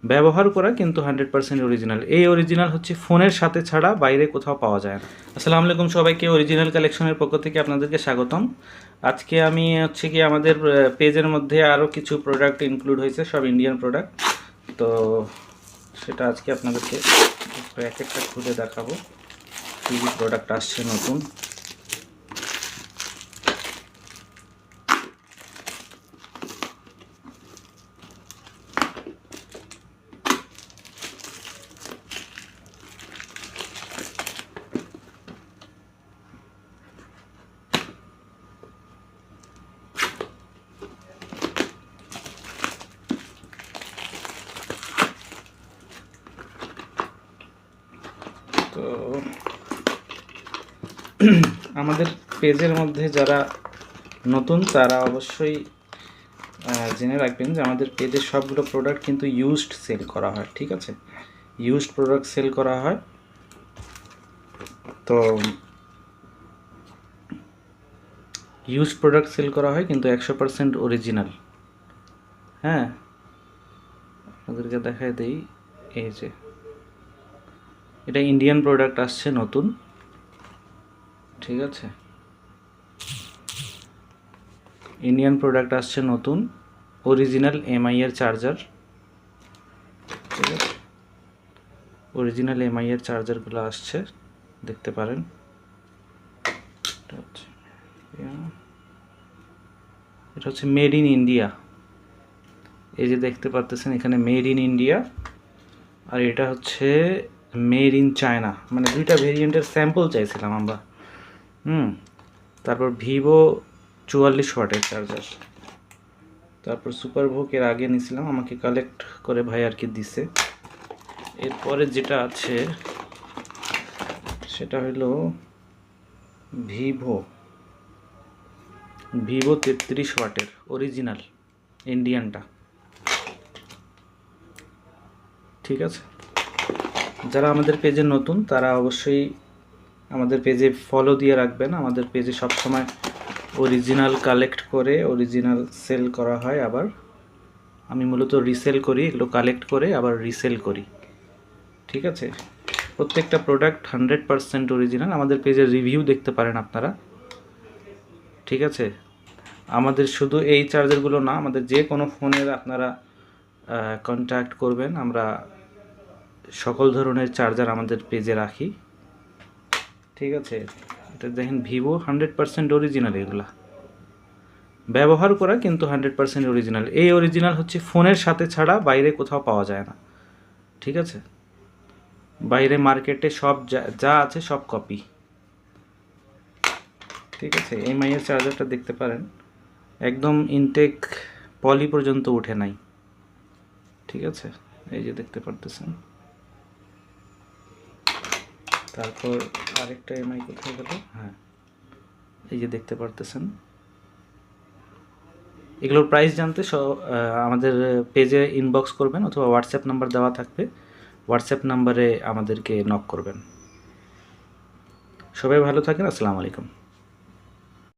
ব্যবহার করা কিন্তু 100% অরিজিনাল। এই অরিজিনাল হচ্ছে ফোনের সাথে ছাড়া বাইরে কোথাও পাওয়া যায় না। আসসালামু আলাইকুম সবাইকে, অরিজিনাল কালেকশনের পক্ষ থেকে আপনাদেরকে স্বাগতম। আজকে আমি হচ্ছে কি আমাদের পেজের মধ্যে আরও কিছু প্রোডাক্ট ইনক্লুড হয়েছে, সব ইন্ডিয়ান প্রোডাক্ট। তো সেটা আজকে আপনাদেরকে এক একটা খুলে দেখাবো কী কী প্রোডাক্ট আসছে নতুন। তো আমাদের পেজের মধ্যে যারা নতুন তারা অবশ্যই জেনে রাখবেন যে আমাদের পেজের সবগুলো প্রোডাক্ট কিন্তু ইউজড সেল করা হয়, ঠিক আছে? ইউজড প্রোডাক্ট সেল করা হয়। তো ইউজড প্রোডাক্ট সেল করা হয় কিন্তু 100% অরিজিনাল। হ্যাঁ, আপনাদেরকে দেখায় দেই, এই যে এটা ইন্ডিয়ান প্রোডাক্ট আসছে নতুন, ঠিক আছে? ইন্ডিয়ান প্রোডাক্ট আসছে নতুন, অরিজিনাল এমআই এর চার্জার, ঠিক আছে? অরিজিনাল এমআই এর চার্জারগুলো আসছে, দেখতে পারেন। এটা হচ্ছে মেড ইন ইন্ডিয়া, এই যে দেখতে পাচ্ছেন এখানে মেড ইন ইন্ডিয়া, আর এটা হচ্ছে মেড ইন চায়না। মানে দুইটা ভেরিয়েন্টের স্যাম্পল চাইছিলাম আমরা। তারপর ভিভো 44 ওয়াটের চার্জার, তারপর সুপারভোক এর আগে নিয়েছিলাম, আমাকে কালেক্ট করে ভাই আর কি দিছে। এরপরে যেটা আছে সেটা হলো ভিভো 33 ওয়াটের অরিজিনাল ইন্ডিয়ানটা, ঠিক আছে? যারা আমাদের পেজে নতুন তারা অবশ্যই আমাদের পেজে ফলো দিয়ে রাখবেন। আমাদের পেজে সবসময় অরিজিনাল কালেক্ট করে অরিজিনাল সেল করা হয়, আবার আমি মূলত রিসেল করি, এগুলো কালেক্ট করে আবার রিসেল করি, ঠিক আছে? প্রত্যেকটা প্রোডাক্ট 100% অরিজিনাল। আমাদের পেজের রিভিউ দেখতে পারেন আপনারা, ঠিক আছে? আমাদের শুধু এই চার্জারগুলো না, আমাদের যে কোনো ফোনের আপনারা কন্ট্যাক্ট করবেন, আমরা সকল ধরনের চার্জার আমাদের পেজে রাখি, ঠিক আছে? এটা দেখেন ভিভো 100% অরিজিনাল, এগুলা ব্যবহার করা কিন্তু 100% অরিজিনাল। এই অরিজিনাল হচ্ছে ফোনের সাথে ছাড়া বাইরে কোথাও পাওয়া যায় না, ঠিক আছে? বাইরে মার্কেটে সব যা আছে সব কপি, ঠিক আছে? এমআই এর চার্জারটা দেখতে পারেন, একদম ইনটেক পলি পর্যন্ত উঠে নাই, ঠিক আছে? এই যে দেখতে পারতেছেন। তারপর আরেকটা এমআই কোথায় গেল? হ্যাঁ, এই যে দেখতে পারতেছেন। এগুলোর প্রাইস জানতে আমাদের পেজে ইনবক্স করবেন অথবা হোয়াটসঅ্যাপ নাম্বার দেওয়া থাকবে, হোয়াটসঅ্যাপ নাম্বারে আমাদেরকে নক করবেন। সবাই ভালো থাকেন, আসসালামু আলাইকুম।